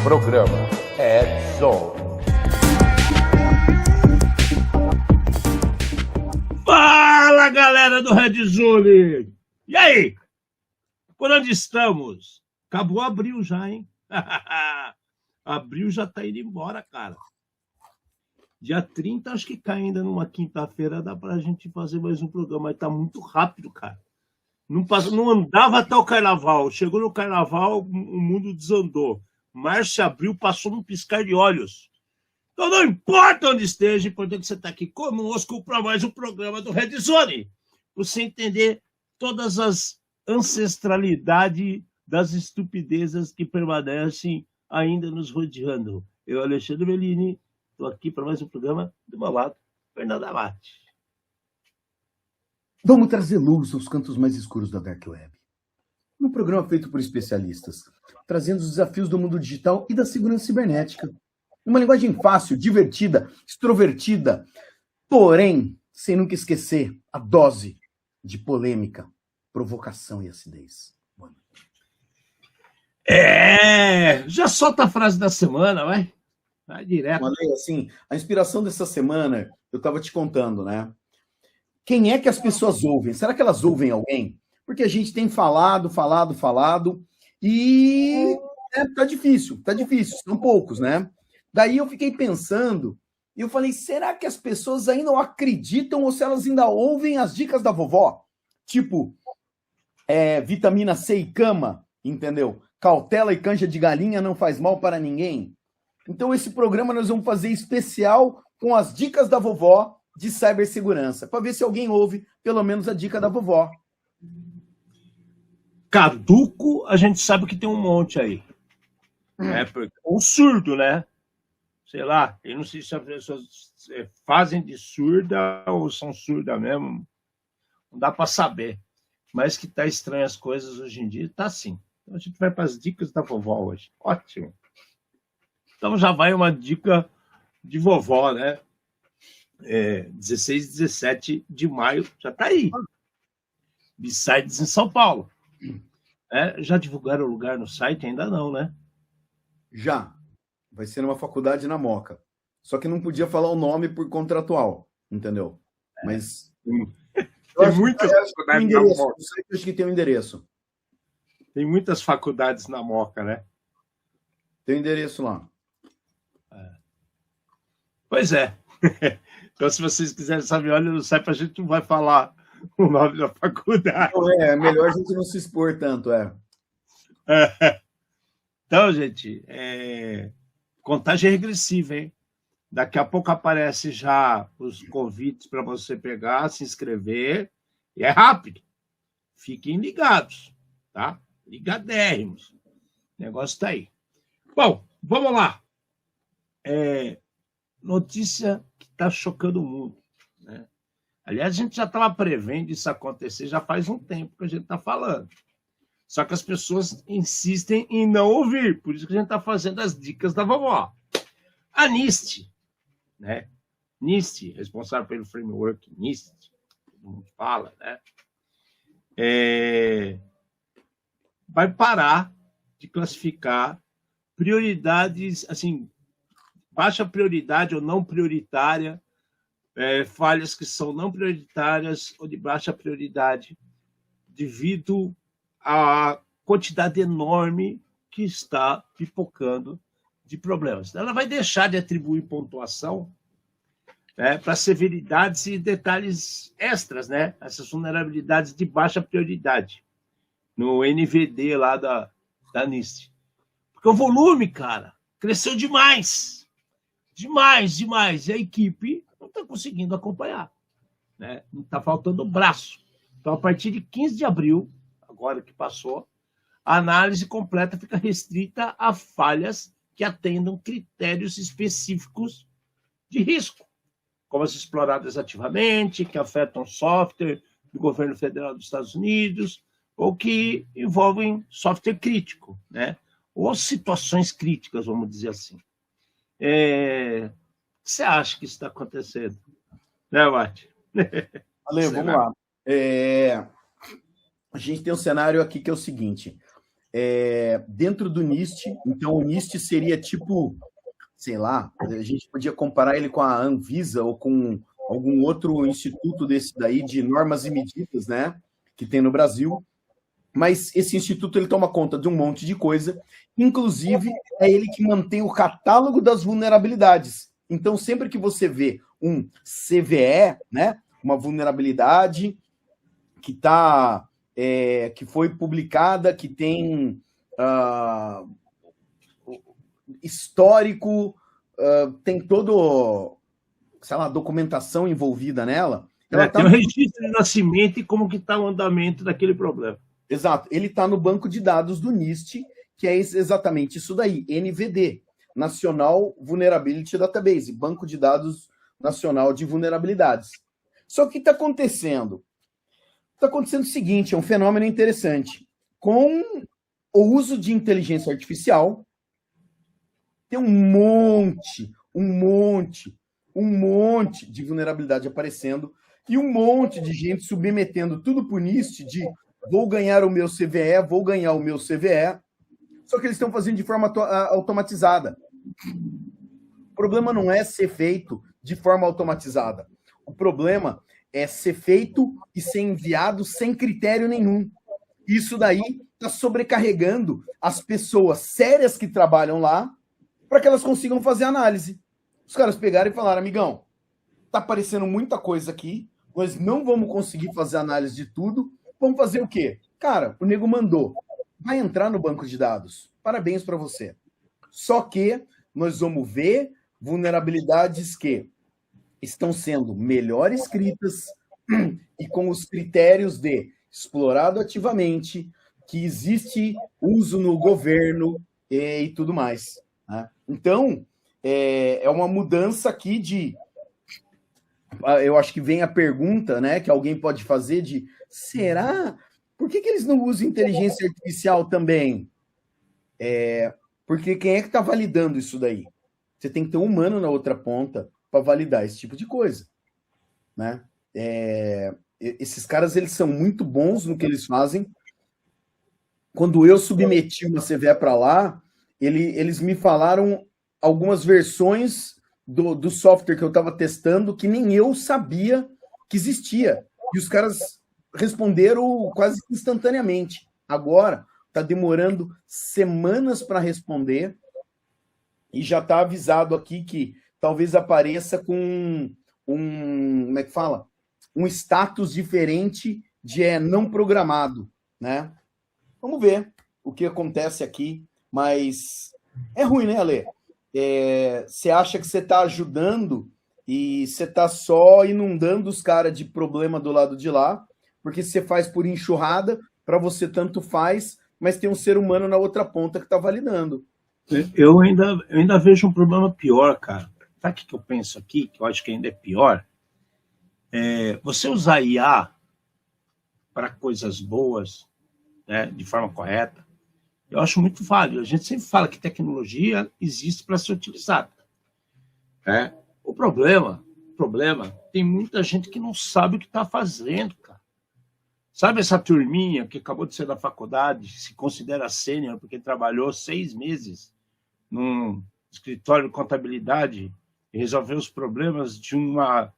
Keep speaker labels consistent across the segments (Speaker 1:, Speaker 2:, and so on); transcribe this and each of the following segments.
Speaker 1: Programa Red Zone.
Speaker 2: Fala, galera do Red Zone! E aí? Por onde estamos? Acabou abril já, hein? Abril já tá indo embora, cara. Dia 30, acho que cai ainda numa quinta-feira, dá pra gente fazer mais um programa, mas tá muito rápido, cara. Não andava até o carnaval. Chegou no carnaval, o mundo desandou. Março e abril passou num piscar de olhos. Então não importa onde esteja, importante que você está aqui conosco para mais um programa do Red Zone. Você entender todas as ancestralidades das estupidezes que permanecem ainda nos rodeando. Eu, Alexandre Bellini, estou aqui para mais um programa do meu lado, Fernando Abate.
Speaker 3: Vamos trazer luz aos cantos mais escuros da Dark Web. Um programa feito por especialistas, trazendo os desafios do mundo digital e da segurança cibernética. Uma linguagem fácil, divertida, extrovertida, porém, sem nunca esquecer a dose de polêmica, provocação e acidez.
Speaker 2: Já solta a frase da semana, vai. Vai direto.
Speaker 3: Falei assim, a inspiração dessa semana, eu estava te contando, né? Quem é que as pessoas ouvem? Será que elas ouvem alguém? Porque a gente tem falado, e tá difícil, são poucos, né? Daí eu fiquei pensando, e eu falei, será que as pessoas ainda não acreditam ou se elas ainda ouvem as dicas da vovó? Tipo, vitamina C e cama, entendeu? Cautela e canja de galinha não faz mal para ninguém. Então esse programa nós vamos fazer especial com as dicas da vovó de cibersegurança, para ver se alguém ouve pelo menos a dica da vovó.
Speaker 2: Caduco, a gente sabe que tem um monte aí. Um surdo, né? Sei lá, eu não sei se as pessoas fazem de surda ou são surdas mesmo. Não dá para saber. Mas que tá estranho as coisas hoje em dia, tá assim. Então a gente vai para as dicas da vovó hoje. Ótimo. Então já vai uma dica de vovó, né? 16 e 17 de maio, já tá aí. B-Sides em São Paulo. Já divulgaram o lugar no site? Ainda não, né?
Speaker 3: Já. Vai ser numa faculdade na Moca. Só que não podia falar o nome por contratual, entendeu? Mas...
Speaker 2: Tem muitas faculdades na Moca.
Speaker 3: Acho que tem um endereço.
Speaker 2: Tem muitas faculdades na Moca, né?
Speaker 3: Tem um endereço lá.
Speaker 2: Pois é. Então, se vocês quiserem saber, olha no site, a gente não vai falar o nome da faculdade.
Speaker 3: Não, é melhor a gente não se expor tanto,
Speaker 2: Então, gente, contagem regressiva, hein? Daqui a pouco aparece já os convites para você pegar, se inscrever, e é rápido. Fiquem ligados, tá? Ligadérrimos. O negócio está aí. Bom, vamos lá. Notícia que está chocando o mundo, né? Aliás, a gente já estava prevendo isso acontecer já faz um tempo que a gente está falando. Só que as pessoas insistem em não ouvir, por isso que a gente está fazendo as dicas da vovó. A NIST, né? NIST, responsável pelo framework NIST, todo mundo fala, né? Vai parar de classificar prioridades, assim, baixa prioridade ou não prioritária, falhas que são não prioritárias ou de baixa prioridade, devido à quantidade enorme que está pipocando de problemas. Ela vai deixar de atribuir pontuação para severidades e detalhes extras, né? Essas vulnerabilidades de baixa prioridade, no NVD lá da NIST. Porque o volume, cara, cresceu demais. Demais. E a equipe não está conseguindo acompanhar, né? Não está faltando braço. Então, a partir de 15 de abril, agora que passou, a análise completa fica restrita a falhas que atendam critérios específicos de risco, como as exploradas ativamente, que afetam software do governo federal dos Estados Unidos, ou que envolvem software crítico, né? Ou situações críticas, vamos dizer assim. O que você acha que isso está acontecendo? Né, Mate?
Speaker 3: Ale, vamos lá. A gente tem um cenário aqui que é o seguinte. dentro do NIST. Então, o NIST seria tipo, sei lá, a gente podia comparar ele com a Anvisa ou com algum outro instituto desse daí de normas e medidas, né, que tem no Brasil. Mas esse instituto ele toma conta de um monte de coisa, inclusive é ele que mantém o catálogo das vulnerabilidades. Então, sempre que você vê um CVE, né, uma vulnerabilidade que foi publicada, que tem histórico, tem todo, sei lá, documentação envolvida nela.
Speaker 2: Tem um registro de nascimento e como que está o andamento daquele problema.
Speaker 3: Exato. Ele está no banco de dados do NIST, que é exatamente isso daí, NVD, National Vulnerability Database, Banco de Dados Nacional de Vulnerabilidades. Só que o que está acontecendo? Está acontecendo o seguinte, é um fenômeno interessante. Com o uso de inteligência artificial, tem um monte de vulnerabilidade aparecendo e um monte de gente submetendo tudo para o NIST de vou ganhar o meu CVE, vou ganhar o meu CVE, só que eles estão fazendo de forma automatizada. O problema não é ser feito de forma automatizada. O problema é ser feito e ser enviado sem critério nenhum. Isso daí está sobrecarregando as pessoas sérias que trabalham lá para que elas consigam fazer análise. Os caras pegaram e falaram, amigão, tá aparecendo muita coisa aqui, nós não vamos conseguir fazer análise de tudo, vamos fazer o quê? Cara, o nego mandou, vai entrar no banco de dados, parabéns para você. Só que nós vamos ver vulnerabilidades que estão sendo melhor escritas e com os critérios de explorado ativamente, que existe uso no governo e tudo mais. Né? Então, é uma mudança aqui de... Eu acho que vem a pergunta, né, que alguém pode fazer de, será? Por que eles não usam inteligência artificial também? Porque quem é que está validando isso daí? Você tem que ter um humano na outra ponta para validar esse tipo de coisa. Né? Esses caras, eles são muito bons no que eles fazem. Quando eu submeti uma CVE para lá, eles me falaram algumas versões do software que eu estava testando que nem eu sabia que existia. E os caras responderam quase instantaneamente. Agora, está demorando semanas para responder e já está avisado aqui que talvez apareça com como é que fala? Um status diferente de não programado, né? Vamos ver o que acontece aqui, mas é ruim, né, Ale? Você acha que você está ajudando e você está só inundando os caras de problema do lado de lá, porque você faz por enxurrada, para você tanto faz, mas tem um ser humano na outra ponta que está validando.
Speaker 2: Eu ainda vejo um problema pior, cara. Sabe o que eu penso aqui, que eu acho que ainda é pior? Você usar IA para coisas boas, né, de forma correta, eu acho muito válido. A gente sempre fala que tecnologia existe para ser utilizada. Né? O problema, tem muita gente que não sabe o que está fazendo, cara. Sabe essa turminha que acabou de sair da faculdade, se considera sênior porque trabalhou 6 meses num escritório de contabilidade e resolveu os problemas de uma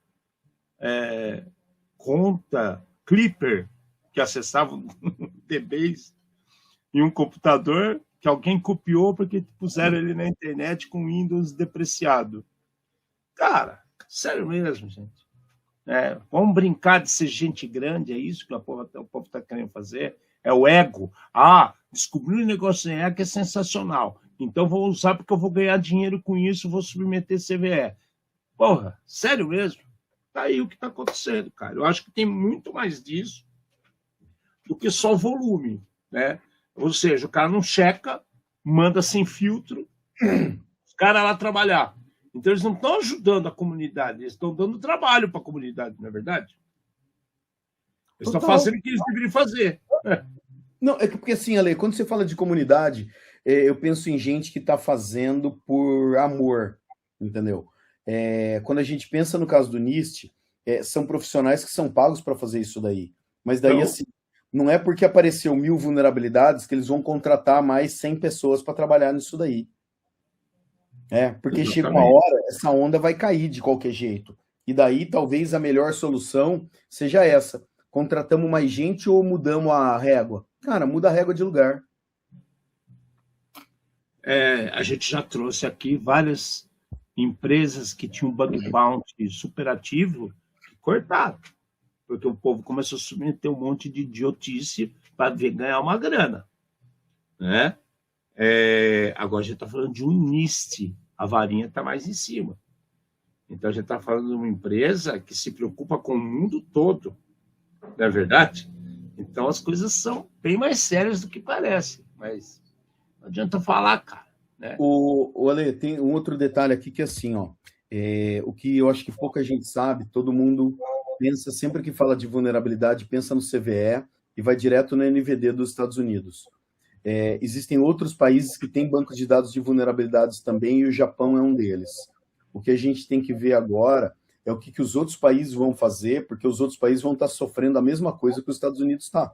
Speaker 2: conta Clipper que acessava o DBase em um computador que alguém copiou porque puseram ele na internet com Windows depreciado. Cara, sério mesmo, gente. Vamos brincar de ser gente grande, é isso que o povo está querendo fazer? É o ego. Descobri um negócio em ego que é sensacional. Então vou usar porque eu vou ganhar dinheiro com isso, vou submeter CVE. Porra, sério mesmo? Tá aí o que está acontecendo, cara. Eu acho que tem muito mais disso do que só volume, né? Ou seja, o cara não checa, manda sem filtro, os caras lá trabalhar. Então eles não estão ajudando a comunidade, eles estão dando trabalho para a comunidade, não é verdade? Eles estão fazendo o que eles deveriam fazer.
Speaker 3: Não, é porque assim, Ale, quando você fala de comunidade, eu penso em gente que está fazendo por amor, entendeu? Quando a gente pensa no caso do NIST, são profissionais que são pagos para fazer isso daí. Mas daí, assim, não é porque apareceu 1000 vulnerabilidades que eles vão contratar mais 100 pessoas para trabalhar nisso daí. Porque chega uma hora, essa onda vai cair de qualquer jeito. E daí, talvez, a melhor solução seja essa. Contratamos mais gente ou mudamos a régua? Cara, muda a régua de lugar.
Speaker 2: A gente já trouxe aqui várias empresas que tinham bug bounty superativo que cortaram. Porque o povo começou a submeter um monte de idiotice para ganhar uma grana. Né? Agora a gente está falando de um NIST, a varinha está mais em cima. Então a gente está falando de uma empresa que se preocupa com o mundo todo, não é verdade? Então as coisas são bem mais sérias do que parece, mas não adianta falar, cara. Né?
Speaker 3: O Ale, tem um outro detalhe aqui que é assim, ó, o que eu acho que pouca gente sabe, todo mundo pensa, sempre que fala de vulnerabilidade, pensa no CVE e vai direto no NVD dos Estados Unidos. Existem outros países que têm bancos de dados de vulnerabilidades também, e o Japão é um deles. O que a gente tem que ver agora é o que os outros países vão fazer, porque os outros países vão estar sofrendo a mesma coisa que os Estados Unidos está.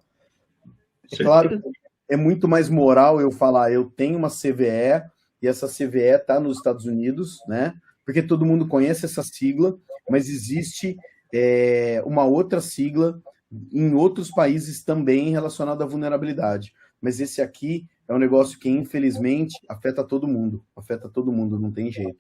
Speaker 3: É claro que é muito mais moral eu falar, eu tenho uma CVE, e essa CVE está nos Estados Unidos, né? Porque todo mundo conhece essa sigla, mas existe uma outra sigla em outros países também relacionada à vulnerabilidade. Mas esse aqui é um negócio que, infelizmente, afeta todo mundo, não tem jeito.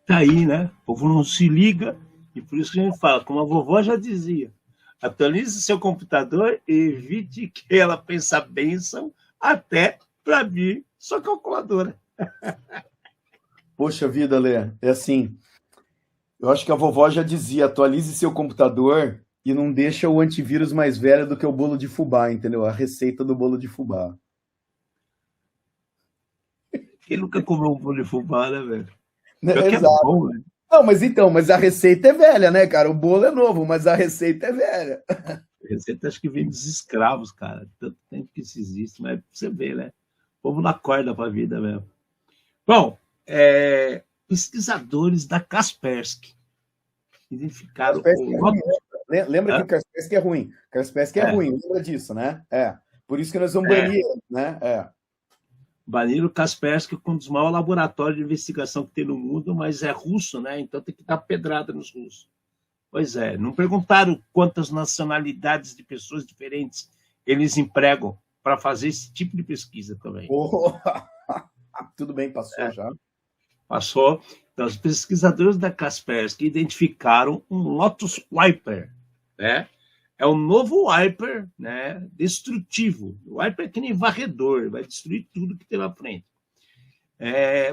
Speaker 2: Tá aí, né? O povo não se liga, e por isso que a gente fala, como a vovó já dizia, atualize seu computador e evite que ela pense a bênção até para vir sua calculadora.
Speaker 3: Poxa vida, Lê, é assim, eu acho que a vovó já dizia, atualize seu computador e não deixa o antivírus mais velho do que o bolo de fubá, entendeu? A receita do bolo de fubá.
Speaker 2: Quem nunca comeu um bolo de fubá, né, velho?
Speaker 3: Exato. Bom, né? Não, mas a receita é velha, né, cara? O bolo é novo, mas a receita é velha.
Speaker 2: A receita acho que vem dos escravos, cara. Tanto tempo que isso existe, mas você vê, né? O povo não acorda para a vida mesmo. Bom, pesquisadores da Kaspersky identificaram...
Speaker 3: Lembra que o Kaspersky é ruim. Kaspersky é ruim, lembra disso, né? Por isso que nós vamos banir, né?
Speaker 2: Baniram o Kaspersky com um dos maiores laboratórios de investigação que tem no mundo, mas é russo, né? Então tem que dar pedrada nos russos. Pois não perguntaram quantas nacionalidades de pessoas diferentes eles empregam para fazer esse tipo de pesquisa também.
Speaker 3: Tudo bem, passou já.
Speaker 2: Passou. Então, os pesquisadores da Kaspersky identificaram um Lotus Wiper, né? É um novo wiper, né, destrutivo. O wiper é que nem varredor, vai destruir tudo que tem na frente.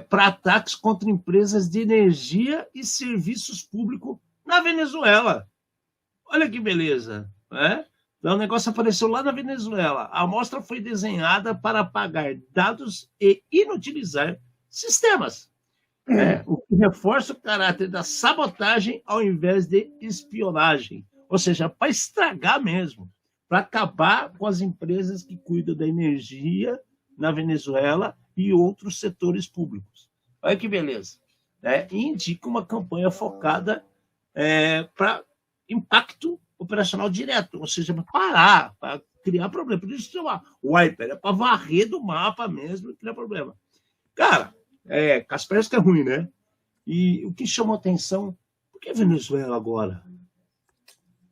Speaker 2: Para ataques contra empresas de energia e serviços públicos na Venezuela. Olha que beleza, né? Então, o negócio apareceu lá na Venezuela. A amostra foi desenhada para apagar dados e inutilizar sistemas. O que reforça o caráter da sabotagem ao invés de espionagem. Ou seja, para estragar mesmo, para acabar com as empresas que cuidam da energia na Venezuela e outros setores públicos. Olha que beleza. E indica uma campanha focada para impacto operacional direto, ou seja, para parar, para criar problema. Por isso chama wiper, é para varrer do mapa mesmo e criar problema. Cara, Kaspersky é ruim, né? E o que chamou atenção, por que Venezuela agora?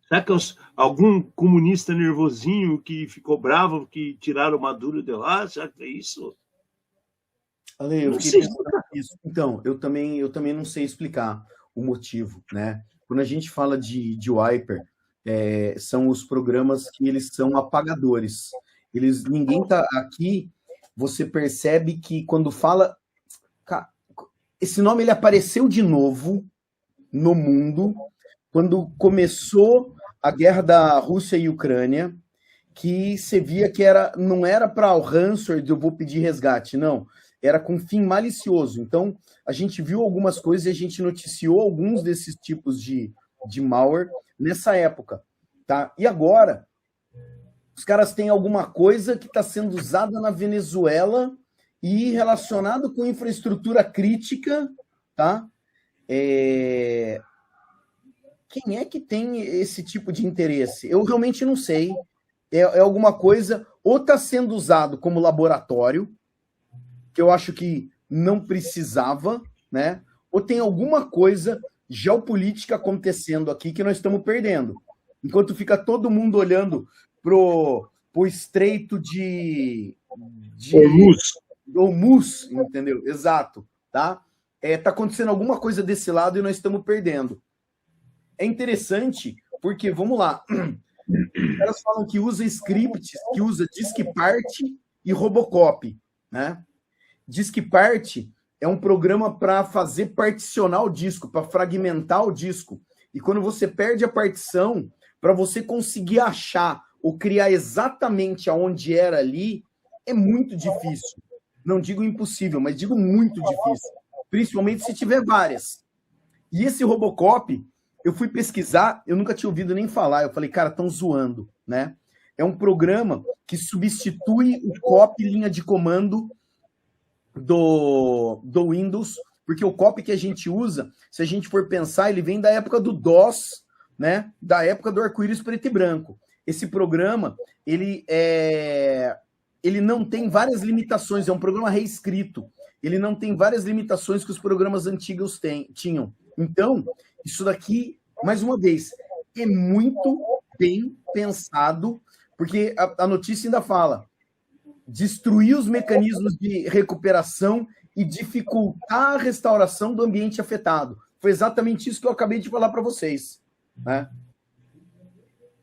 Speaker 2: Será que algum comunista nervosinho que ficou bravo, que tiraram o Maduro de lá? Será que é isso?
Speaker 3: Ale, eu fiquei pensando nisso. Então, eu também não sei explicar o motivo, né? Quando a gente fala de wiper, são os programas que eles são apagadores. Ninguém tá aqui, você percebe que quando fala... Esse nome ele apareceu de novo no mundo quando começou a guerra da Rússia e Ucrânia, que você via que não era para o ransomware de eu vou pedir resgate, não. Era com fim malicioso. Então, a gente viu algumas coisas e a gente noticiou alguns desses tipos de malware nessa época. Tá? E agora, os caras têm alguma coisa que está sendo usada na Venezuela e relacionado com infraestrutura crítica, tá? quem é que tem esse tipo de interesse? Eu realmente não sei. É alguma coisa, ou está sendo usado como laboratório, que eu acho que não precisava, né? Ou tem alguma coisa geopolítica acontecendo aqui que nós estamos perdendo. Enquanto fica todo mundo olhando pro estreito de Hormuz, entendeu? Exato, tá? Tá acontecendo alguma coisa desse lado e nós estamos perdendo. É interessante porque, vamos lá, os caras falam que usa scripts, que usa DiscPart e Robocop, né? DiscPart é um programa para fazer particionar o disco, para fragmentar o disco. E quando você perde a partição, para você conseguir achar ou criar exatamente aonde era ali, é muito difícil. Não digo impossível, mas digo muito difícil. Principalmente se tiver várias. E esse Robocop, eu fui pesquisar, eu nunca tinha ouvido nem falar. Eu falei, cara, estão zoando, né? É um programa que substitui o copy linha de comando do Windows, porque o copy que a gente usa, se a gente for pensar, ele vem da época do DOS, né? Da época do arco-íris preto e branco. Esse programa, ele não tem várias limitações, é um programa reescrito. Ele não tem várias limitações que os programas antigos tinham. Então, isso daqui, mais uma vez, é muito bem pensado, porque a notícia ainda fala destruir os mecanismos de recuperação e dificultar a restauração do ambiente afetado. Foi exatamente isso que eu acabei de falar para vocês, né?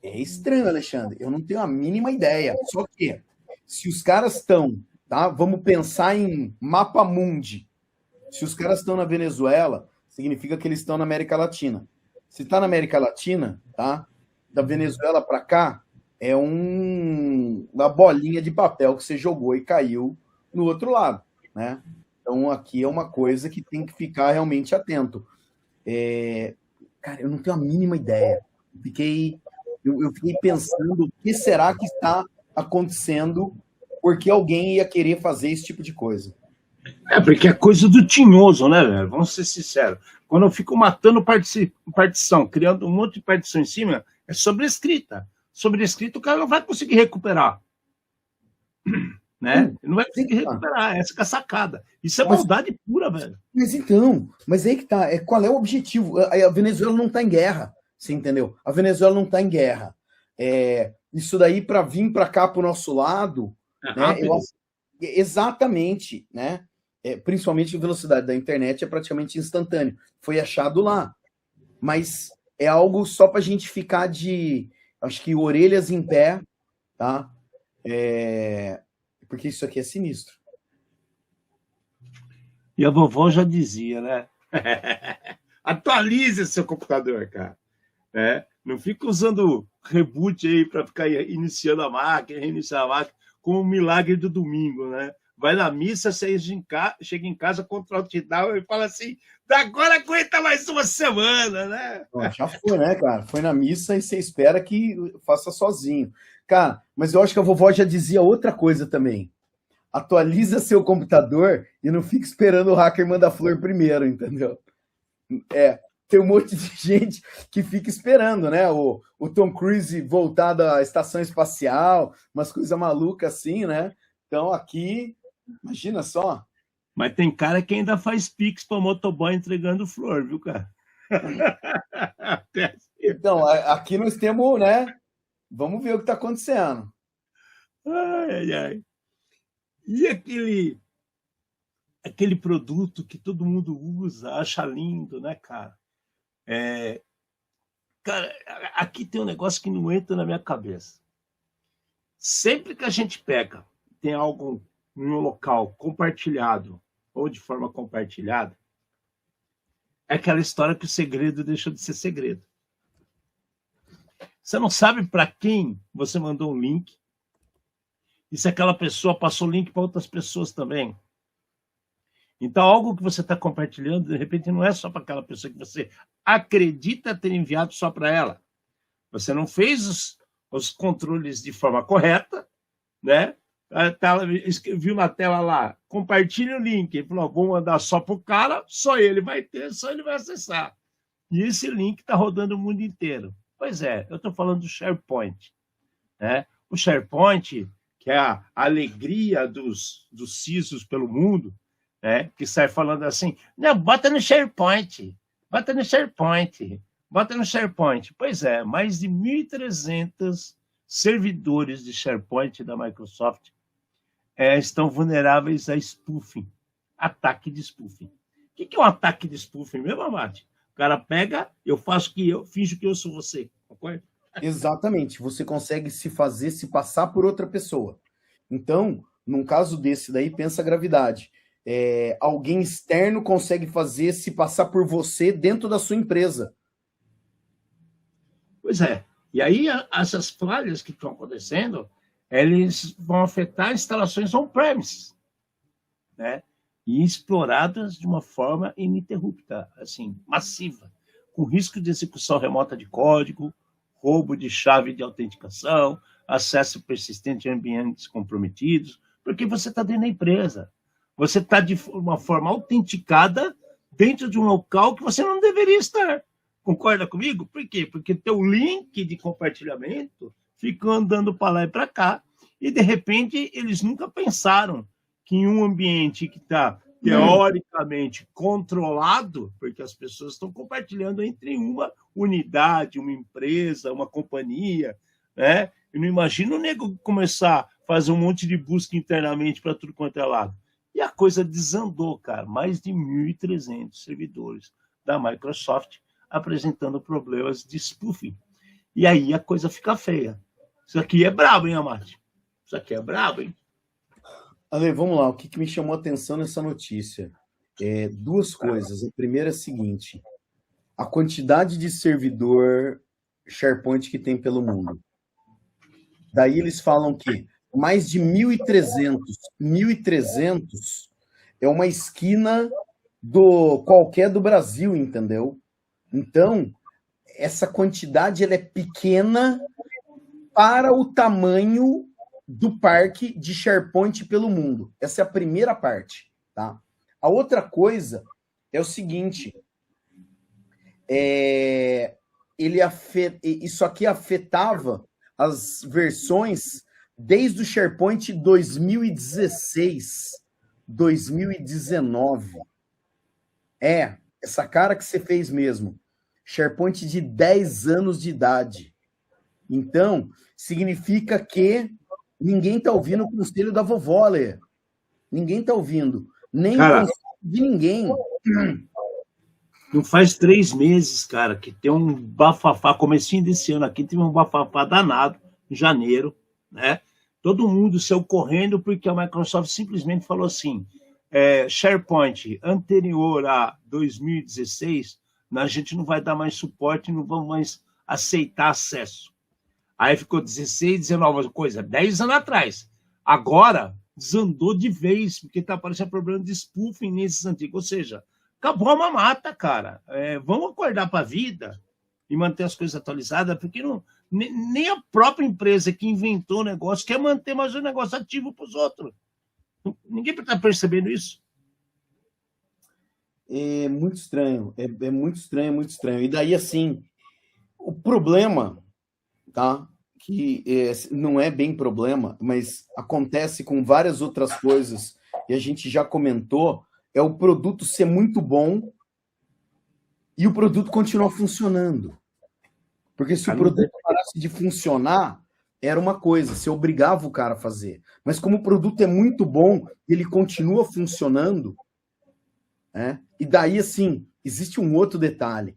Speaker 3: É estranho, Alexandre. Eu não tenho a mínima ideia. Só que, se os caras estão, tá? Vamos pensar em mapa mundi. Se os caras estão na Venezuela, significa que eles estão na América Latina. Se está na América Latina, tá? Da Venezuela para cá, é uma bolinha de papel que você jogou e caiu no outro lado, né? Então, aqui é uma coisa que tem que ficar realmente atento. Cara, eu não tenho a mínima ideia. Eu fiquei pensando o que será que está acontecendo, porque alguém ia querer fazer esse tipo de coisa.
Speaker 2: Porque é coisa do tinhoso, né, velho? Vamos ser sinceros. Quando eu fico matando partição, criando um monte de partição em cima, é sobrescrita. Sobrescrito, o cara não vai conseguir recuperar. Né? Ele não vai conseguir recuperar. Essa que é a sacada. Isso é maldade pura, velho.
Speaker 3: Mas aí que tá. Qual é o objetivo? A Venezuela não está em guerra. Você entendeu? A Venezuela não está em guerra. Isso daí, para vir para cá, para o nosso lado, né, exatamente, né? Principalmente a velocidade da internet é praticamente instantâneo. Foi achado lá. Mas é algo só para a gente ficar acho que orelhas em pé, tá? Porque isso aqui é sinistro.
Speaker 2: E a vovó já dizia, né? Atualize seu computador, cara. Não fica usando reboot aí para ficar iniciando a máquina, reiniciar a máquina, como o milagre do domingo, né? Vai na missa, você chega em casa, contra o Alt-Down e fala assim, agora aguenta mais uma semana, né?
Speaker 3: Já foi, né, cara? Foi na missa e você espera que faça sozinho. Cara, mas eu acho que a vovó já dizia outra coisa também. Atualiza seu computador e não fica esperando o hacker mandar flor primeiro, entendeu? Tem um monte de gente que fica esperando, né? O Tom Cruise voltar da estação espacial, umas coisas malucas assim, né? Então aqui, imagina só.
Speaker 2: Mas tem cara que ainda faz pix para motoboy entregando flor, viu, cara?
Speaker 3: Então, aqui nós temos, né? Vamos ver o que está acontecendo.
Speaker 2: Ai. E aquele produto que todo mundo usa, acha lindo, né, cara? Cara, aqui tem um negócio que não entra na minha cabeça. Sempre que a gente tem algo em um local compartilhado ou de forma compartilhada, é aquela história que o segredo deixou de ser segredo. Você não sabe para quem você mandou um link e se aquela pessoa passou o link para outras pessoas também. Então, algo que você está compartilhando, de repente, não é só para aquela pessoa que você acredita ter enviado só para ela. Você não fez os controles de forma correta, né? Viu na tela lá, compartilha o link. Ele falou, vou mandar só para o cara, só ele vai ter, só ele vai acessar. E esse link está rodando o mundo inteiro. Pois é, eu estou falando do SharePoint. Né? O SharePoint, que é a alegria dos CISOs pelo mundo, né? Que sai falando assim, não, bota no SharePoint, bota no SharePoint, bota no SharePoint. Pois é, mais de 1.300 servidores de SharePoint da Microsoft estão vulneráveis a spoofing, ataque de spoofing. O que é um ataque de spoofing mesmo, Amati? O cara pega, eu finjo que eu sou você, concorda?
Speaker 3: Exatamente, você consegue se passar por outra pessoa. Então, num caso desse daí, pensa a gravidade. Alguém externo consegue se passar por você dentro da sua empresa.
Speaker 2: Pois é. E aí, essas falhas que estão acontecendo, eles vão afetar instalações on-premise, né? E exploradas de uma forma ininterrupta, assim, massiva, com risco de execução remota de código, roubo de chave de autenticação, acesso persistente a ambientes comprometidos, porque você está dentro da empresa. Você está de uma forma autenticada dentro de um local que você não deveria estar. Concorda comigo? Por quê? Porque teu link de compartilhamento ficou andando para lá e para cá, e de repente eles nunca pensaram que em um ambiente que está teoricamente controlado, porque as pessoas estão compartilhando entre uma unidade, uma empresa, uma companhia, né? Eu não imagino o nego começar a fazer um monte de busca internamente para tudo quanto é lado. E a coisa desandou, cara. Mais de 1.300 servidores da Microsoft apresentando problemas de spoofing. E aí a coisa fica feia. Isso aqui é brabo, hein, Amati? Isso aqui é brabo, hein?
Speaker 3: Ale, vamos lá. O que me chamou a atenção nessa notícia? Duas coisas. A primeira é a seguinte. A quantidade de servidor SharePoint que tem pelo mundo. Daí eles falam que mais de 1.300. 1.300 é uma esquina qualquer do Brasil, entendeu? Então, essa quantidade ela é pequena para o tamanho do parque de SharePoint pelo mundo. Essa é a primeira parte, tá? A outra coisa é o seguinte, isso aqui afetava as versões desde o SharePoint 2016, 2019. Essa cara que você fez mesmo. SharePoint de 10 anos de idade. Então, significa que ninguém está ouvindo o conselho da vovó, Lê. Ninguém está ouvindo. Nem o conselho de ninguém.
Speaker 2: Não faz 3 meses, cara, que tem um bafafá, comecinho desse ano aqui, teve um bafafá danado, em janeiro, né? Todo mundo saiu correndo porque a Microsoft simplesmente falou assim, SharePoint anterior a 2016, a gente não vai dar mais suporte, não vamos mais aceitar acesso. Aí ficou 16, 19, coisa, 10 anos atrás. Agora, desandou de vez, porque está aparecendo problema de spoofing nesses antigos. Ou seja, acabou a mamata, cara. Vamos acordar para a vida e manter as coisas atualizadas, porque nem a própria empresa que inventou o negócio quer manter mais o negócio ativo para os outros. Ninguém está percebendo isso.
Speaker 3: É muito estranho. É muito estranho, muito estranho. E daí, assim, o problema, tá? Que não é bem problema, mas acontece com várias outras coisas, e a gente já comentou, é o produto ser muito bom e o produto continuar funcionando. Porque se o produto parasse de funcionar, era uma coisa, você obrigava o cara a fazer. Mas como o produto é muito bom, ele continua funcionando, né? E daí, assim, existe um outro detalhe.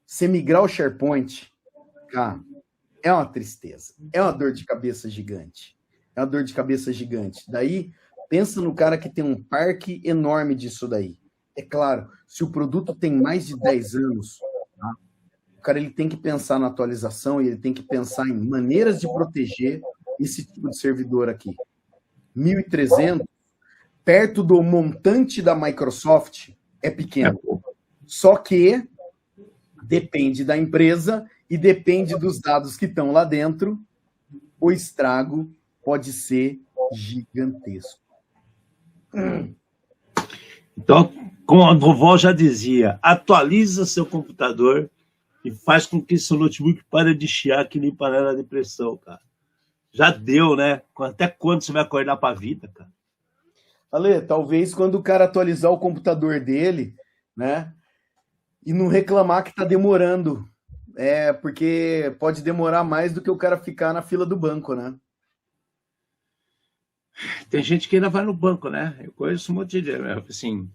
Speaker 3: Você migrar o SharePoint, cara, é uma tristeza. É uma dor de cabeça gigante. É uma dor de cabeça gigante. Daí, pensa no cara que tem um parque enorme disso daí. É claro, se o produto tem mais de 10 anos, tá? O cara ele tem que pensar na atualização e ele tem que pensar em maneiras de proteger esse tipo de servidor aqui. 1.300, perto do montante da Microsoft, é pequeno. Só que depende da empresa e depende dos dados que estão lá dentro, o estrago pode ser gigantesco.
Speaker 2: Então, como a vovó já dizia, atualiza seu computador e faz com que seu notebook pare de chiar que nem panela de pressão, cara. Já deu, né? Até quando você vai acordar para a vida, cara?
Speaker 3: Ale, talvez quando o cara atualizar o computador dele, né? E não reclamar que tá demorando. Porque pode demorar mais do que o cara ficar na fila do banco, né?
Speaker 2: Tem gente que ainda vai no banco, né? Eu conheço um monte de... Assim,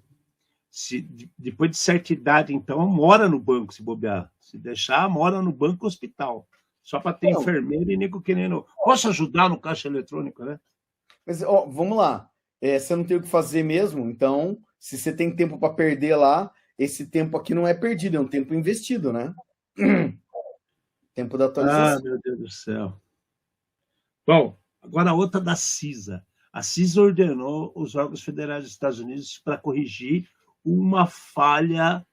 Speaker 2: depois de certa idade, então, mora no banco, se bobear. Se deixar, mora no banco hospital. Só para ter enfermeiro e nego querendo... Posso ajudar no caixa eletrônico, né?
Speaker 3: Mas, ó, vamos lá. Você não tem o que fazer mesmo, então, se você tem tempo para perder lá, esse tempo aqui não é perdido, é um tempo investido, né? Tempo da atualização.
Speaker 2: Ah, meu Deus do céu. Bom, agora a outra da CISA. A CISA ordenou os órgãos federais dos Estados Unidos para corrigir uma falha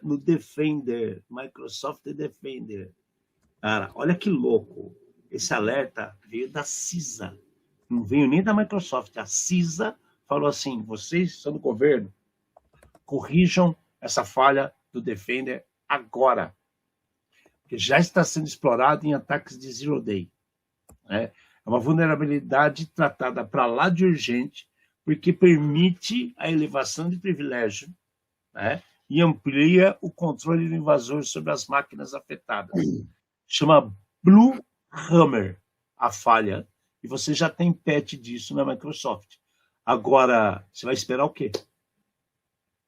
Speaker 2: no Defender, Microsoft Defender. Cara, olha que louco. Esse alerta veio da CISA. Não veio nem da Microsoft. A CISA falou assim, vocês são do governo, corrijam essa falha do Defender agora. Porque já está sendo explorado em ataques de Zero Day. É uma vulnerabilidade tratada para lá de urgente, porque permite a elevação de privilégio, né? E amplia o controle do invasor sobre as máquinas afetadas. Chama Blue Hammer, a falha, e você já tem patch disso na Microsoft. Agora, você vai esperar o quê?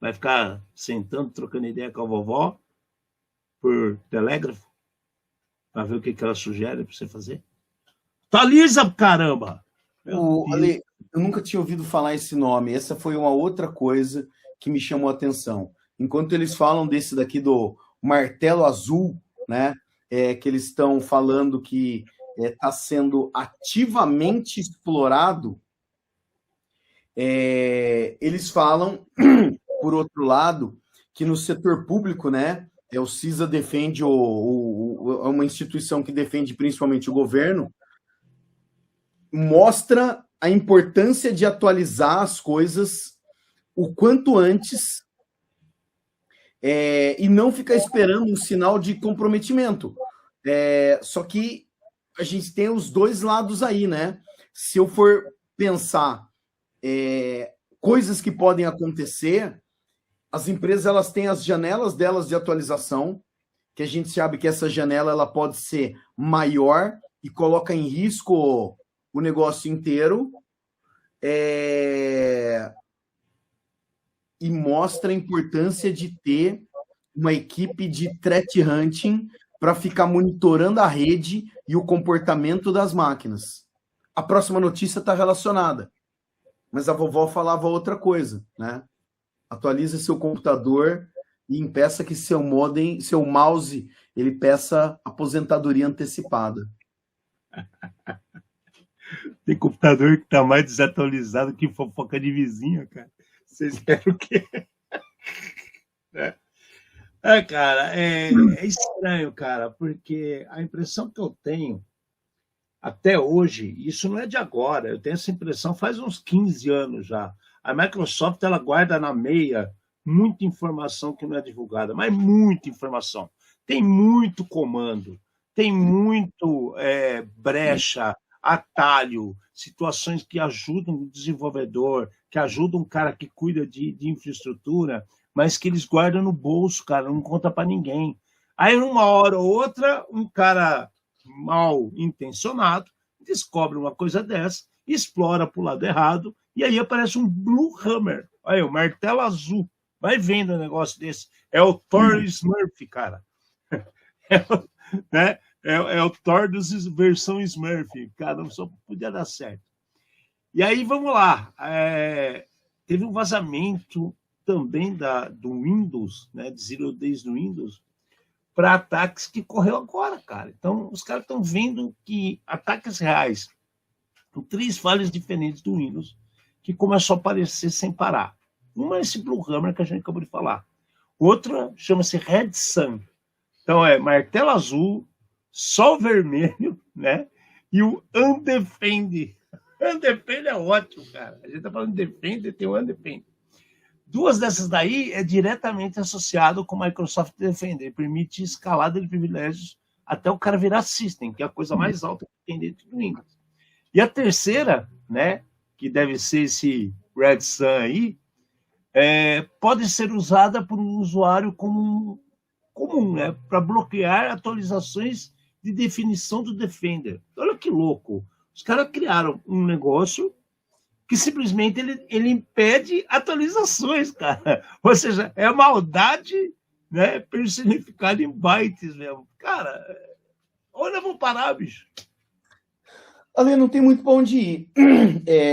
Speaker 2: Vai ficar sentando, trocando ideia com a vovó por telégrafo? Para ver o que ela sugere para você fazer? Atualiza, caramba!
Speaker 3: Ale, eu nunca tinha ouvido falar esse nome. Essa foi uma outra coisa que me chamou a atenção. Enquanto eles falam desse daqui do martelo azul, né? Que eles estão falando que está sendo ativamente explorado, eles falam, por outro lado, que no setor público, né? O CISA defende uma instituição que defende principalmente o governo, mostra a importância de atualizar as coisas o quanto antes e não ficar esperando um sinal de comprometimento. Só que a gente tem os dois lados aí, né? Se eu for pensar coisas que podem acontecer, as empresas elas têm as janelas delas de atualização, que a gente sabe que essa janela ela pode ser maior e coloca em risco o negócio inteiro, e mostra a importância de ter uma equipe de threat hunting para ficar monitorando a rede e o comportamento das máquinas. A próxima notícia está relacionada, mas a vovó falava outra coisa, né? Atualize seu computador e impeça que seu modem, seu mouse, ele peça aposentadoria antecipada.
Speaker 2: Tem computador que está mais desatualizado que fofoca de vizinho, cara. Vocês esperam o quê? Cara, é estranho, cara, porque a impressão que eu tenho até hoje, isso não é de agora, eu tenho essa impressão faz uns 15 anos já. A Microsoft, ela guarda na meia muita informação que não é divulgada, mas muita informação. Tem muito comando, tem muito brecha, atalho, situações que ajudam o desenvolvedor, que ajudam o cara que cuida de infraestrutura, mas que eles guardam no bolso, cara, não conta para ninguém. Aí, uma hora ou outra, um cara mal intencionado descobre uma coisa dessa, explora para o lado errado, e aí aparece um Blue Hammer, aí, o martelo azul. Vai vendo um negócio desse. É o Thor Smurf, cara. Né? É o Thor versão Smurf. Cara, só podia dar certo. E aí, vamos lá. Teve um vazamento também do Windows, né, de Zero Days no Windows, para ataques que correu agora, cara. Então, os caras estão vendo que ataques reais, com 3 falhas diferentes do Windows, que começou a aparecer sem parar. Uma é esse Blue Hammer que a gente acabou de falar. Outra chama-se Red Sun. Então, martelo azul, sol vermelho, né? E o Undefend. Undefend é ótimo, cara. A gente tá falando de Defender, tem o Undefend. Duas dessas daí é diretamente associado com o Microsoft Defender, permite escalada de privilégios até o cara virar system, que é a coisa mais alta que tem dentro do Windows. E a terceira, né, que deve ser esse Red Sun aí, pode ser usada por um usuário comum, né, para bloquear atualizações de definição do Defender. Olha que louco. Os caras criaram um negócio que simplesmente ele impede atualizações, cara. Ou seja, é maldade, né, personificada em bytes mesmo. Cara, onde eu vou parar, bicho?
Speaker 3: Ale, não tem muito para onde ir.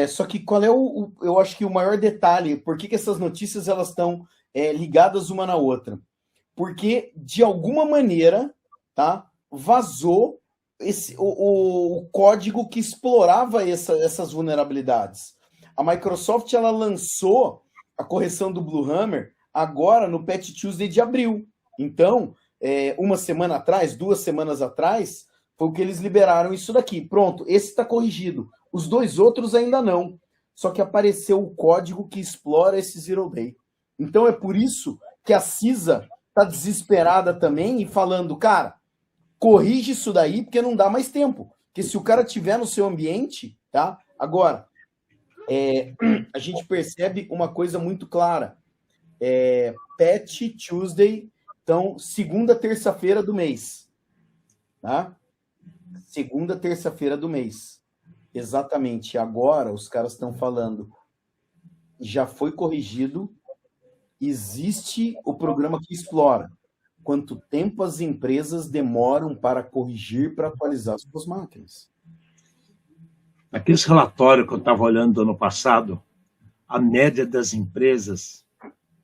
Speaker 3: Só que qual é eu acho que o maior detalhe, por que essas notícias elas estão ligadas uma na outra? Porque, de alguma maneira, tá, vazou o código que explorava essas vulnerabilidades. A Microsoft ela lançou a correção do Blue Hammer agora no Patch Tuesday de abril. Então, uma semana atrás, 2 semanas atrás, foi o que eles liberaram isso daqui. Pronto, esse está corrigido. Os 2 outros ainda não. Só que apareceu o código que explora esse Zero Day. Então é por isso que a CISA está desesperada também e falando, cara, corrige isso daí porque não dá mais tempo. Porque se o cara tiver no seu ambiente, tá? Agora, a gente percebe uma coisa muito clara. Patch Tuesday, então, segunda, terça-feira do mês. Tá? Segunda, terça-feira do mês. Exatamente. Agora, os caras estão falando, já foi corrigido, existe o programa que explora. Quanto tempo as empresas demoram para corrigir, para atualizar suas máquinas.
Speaker 2: Aqueles relatórios que eu estava olhando do ano passado, a média das empresas,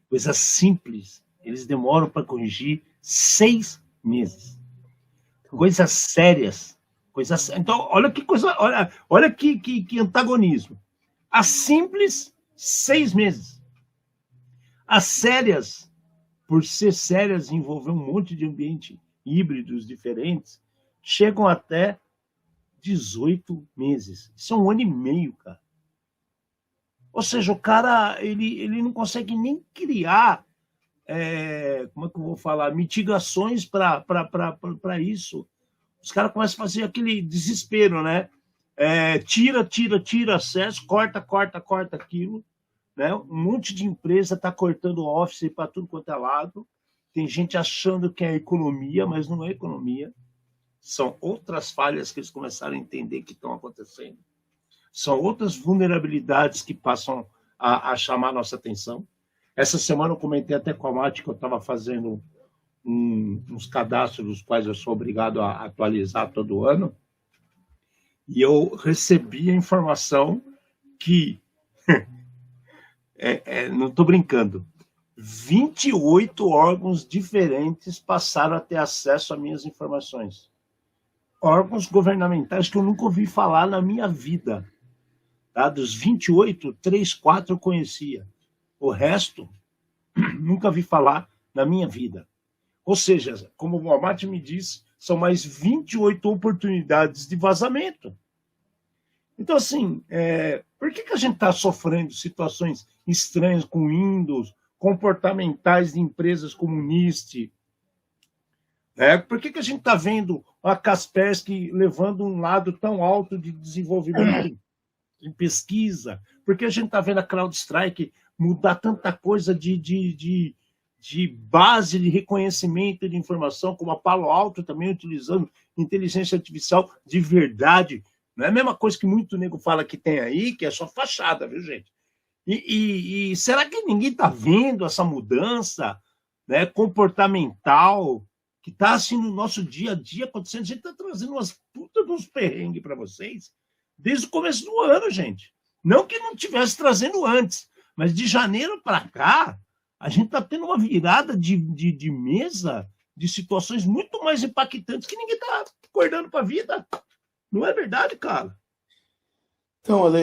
Speaker 2: coisas simples, eles demoram para corrigir 6 meses. Coisas sérias. Então, olha que coisa, olha que antagonismo. As simples, 6 meses. As sérias, por ser sérias e envolver um monte de ambiente híbridos diferentes, chegam até 18 meses. Isso é 1 ano e meio, cara. Ou seja, o cara ele não consegue nem criar, como é que eu vou falar, mitigações para isso. Os caras começam a fazer aquele desespero, né? Tira acesso, corta aquilo. Né? Um monte de empresa está cortando Office para tudo quanto é lado. Tem gente achando que é economia, mas não é economia. São outras falhas que eles começaram a entender que estão acontecendo. São outras vulnerabilidades que passam a chamar a nossa atenção. Essa semana eu comentei até com a Mati que eu estava fazendo uns cadastros dos quais eu sou obrigado a atualizar todo ano. E eu recebi a informação que, não estou brincando, 28 órgãos diferentes passaram a ter acesso a minhas informações. Órgãos governamentais que eu nunca ouvi falar na minha vida. Tá? Dos 28, 3, 4 eu conhecia. O resto, nunca vi falar na minha vida. Ou seja, como o Walmart me disse, são mais 28 oportunidades de vazamento. Então, assim, por que a gente está sofrendo situações estranhas com Windows, comportamentais de empresas como NIST? Por que a gente está vendo a Kaspersky levando um lado tão alto de desenvolvimento em pesquisa? Por que a gente está vendo a CrowdStrike mudar tanta coisa de base de reconhecimento de informação, como a Palo Alto também utilizando inteligência artificial de verdade? Não é a mesma coisa que muito nego fala que tem aí, que é só fachada, viu, gente? E será que ninguém está vendo essa mudança, né, comportamental que está assim no nosso dia a dia acontecendo? A gente está trazendo umas putas de uns perrengues para vocês desde o começo do ano, gente. Não que não estivesse trazendo antes, mas de janeiro para cá, a gente está tendo uma virada de mesa de situações muito mais impactantes que ninguém está acordando para a vida. Não é verdade, cara?
Speaker 3: Então, Ale,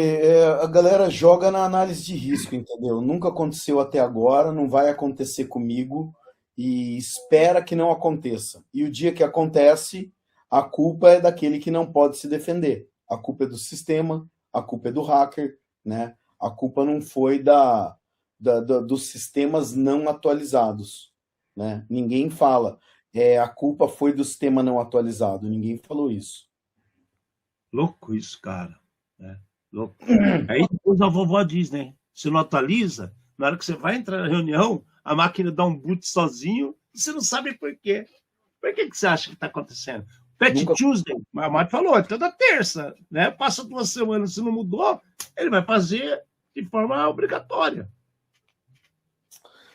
Speaker 3: a galera joga na análise de risco, entendeu? Nunca aconteceu até agora, não vai acontecer comigo e espera que não aconteça. E o dia que acontece, a culpa é daquele que não pode se defender. A culpa é do sistema, a culpa é do hacker, né? A culpa não foi dos sistemas não atualizados, né? Ninguém fala, a culpa foi do sistema não atualizado, ninguém falou isso.
Speaker 2: Louco isso, cara. Louco. Aí depois a vovó diz, né? Se não atualiza, na hora que você vai entrar na reunião, a máquina dá um boot sozinho e você não sabe por quê. Por que você acha que está acontecendo? Patch Tuesday, a Mari falou, é toda terça, né? Passa 2 semanas, se não mudou, ele vai fazer de forma obrigatória.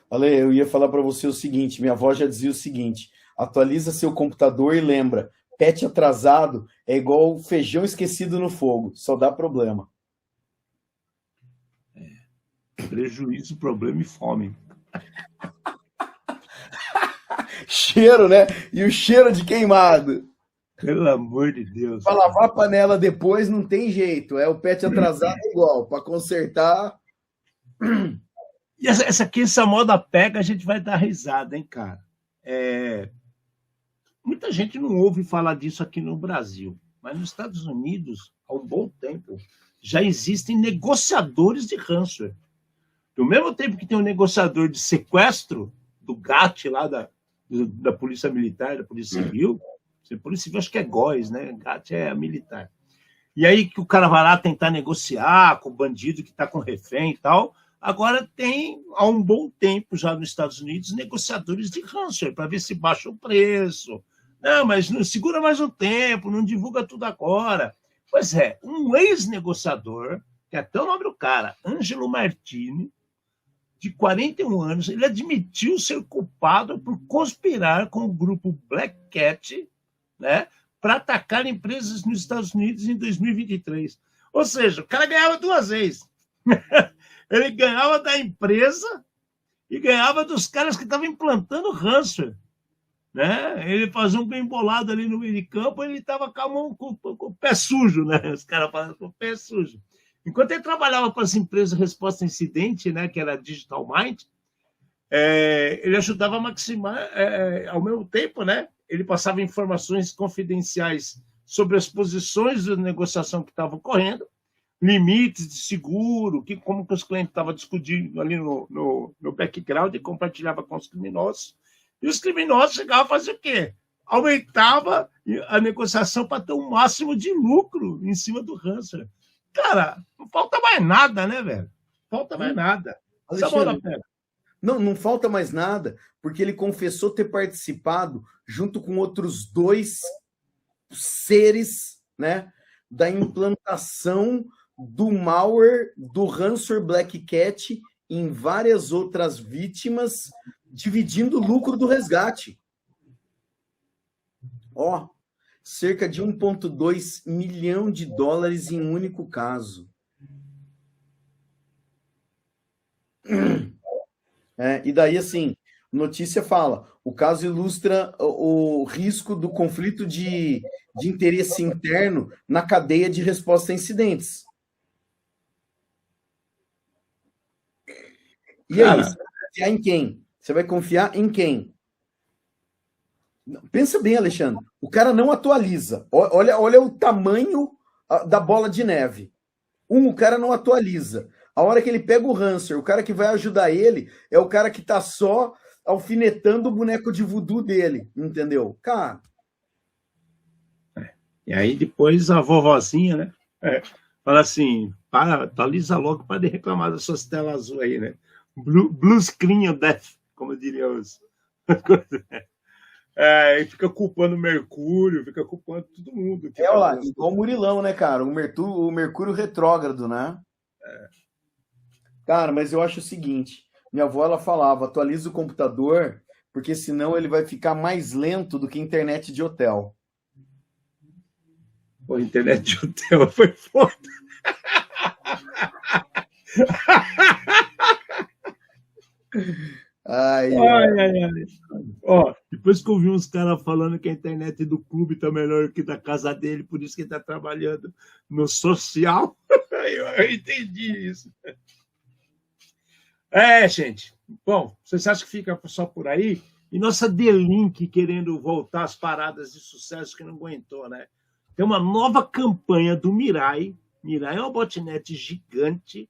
Speaker 3: Ale, eu ia falar para você o seguinte, minha avó já dizia o seguinte, atualiza seu computador e lembra, patch atrasado é igual feijão esquecido no fogo, só dá problema.
Speaker 2: Prejuízo, problema e fome.
Speaker 3: Cheiro, né? E o cheiro de queimado.
Speaker 2: Pelo amor de Deus.
Speaker 3: Para lavar a panela depois não tem jeito, o patch atrasado é igual, para consertar...
Speaker 2: E essa moda pega, a gente vai dar risada, hein, cara? Muita gente não ouve falar disso aqui no Brasil, mas nos Estados Unidos, há um bom tempo, já existem negociadores de ransomware. Do mesmo tempo que tem um negociador de sequestro do GAT lá da Polícia Militar, da Polícia Civil, Polícia Civil acho que é GOES, né? GAT é militar. E aí que o cara vai lá tentar negociar com o bandido que está com refém e tal. Agora tem, há um bom tempo já nos Estados Unidos, negociadores de ransomware para ver se baixa o preço. Não, mas não segura mais um tempo, não divulga tudo agora. Pois é, um ex-negociador, que é até o nome do cara, Ângelo Martini, de 41 anos, ele admitiu ser culpado por conspirar com o grupo Black Cat, né, para atacar empresas nos Estados Unidos em 2023. Ou seja, o cara ganhava 2 vezes. Ele ganhava da empresa e ganhava dos caras que estavam implantando ransomware. Né? Ele fazia um bem bolado ali no meio de campo, ele estava com o pé sujo, né? Os caras falavam com o pé sujo. Enquanto ele trabalhava para as empresas de resposta a incidente, né, que era a Digital Mind, ele ajudava a maximar, ao mesmo tempo, né, ele passava informações confidenciais sobre as posições de negociação que estavam ocorrendo, limites de seguro, como que os clientes estavam discutindo ali no background e compartilhava com os criminosos. E os criminosos chegavam a fazer o quê? Aumentava a negociação para ter um máximo de lucro em cima do ransomware. Cara, não falta mais nada, né, velho? Falta mais nada.
Speaker 3: Não falta mais nada, porque ele confessou ter participado, junto com outros 2 seres, né, da implantação do malware do ransomware Black Cat em várias outras vítimas, dividindo o lucro do resgate. Cerca de 1,2 milhão de dólares em um único caso. E daí, assim, notícia fala, o caso ilustra o risco do conflito de interesse interno na cadeia de resposta a incidentes. E aí, você vai confiar em quem? Você vai confiar em quem? Pensa bem, Alexandre. O cara não atualiza. Olha o tamanho da bola de neve. O cara não atualiza. A hora que ele pega o ransomware, o cara que vai ajudar ele é o cara que está só alfinetando o boneco de voodoo dele. Entendeu? Cara.
Speaker 2: E aí depois a vovozinha, né? Fala assim, atualiza logo para de reclamar das suas telas azuis aí, né? Blue screen of death, como diriam os... E fica culpando o Mercúrio, fica culpando todo mundo.
Speaker 3: Olha lá, igual o Murilão, né, cara? O Mercúrio retrógrado, né? Cara, mas eu acho o seguinte, minha avó, ela falava, atualiza o computador, porque senão ele vai ficar mais lento do que internet de hotel.
Speaker 2: Pô, internet de hotel foi foda. Ai. Depois que eu vi uns caras falando que a internet do clube tá melhor que da casa dele, por isso que ele tá trabalhando no social, eu entendi isso. Gente. Bom, vocês acham que fica só por aí? E nossa D-Link querendo voltar às paradas de sucesso que não aguentou, né? Tem uma nova campanha do Mirai. Mirai é uma botnet gigante,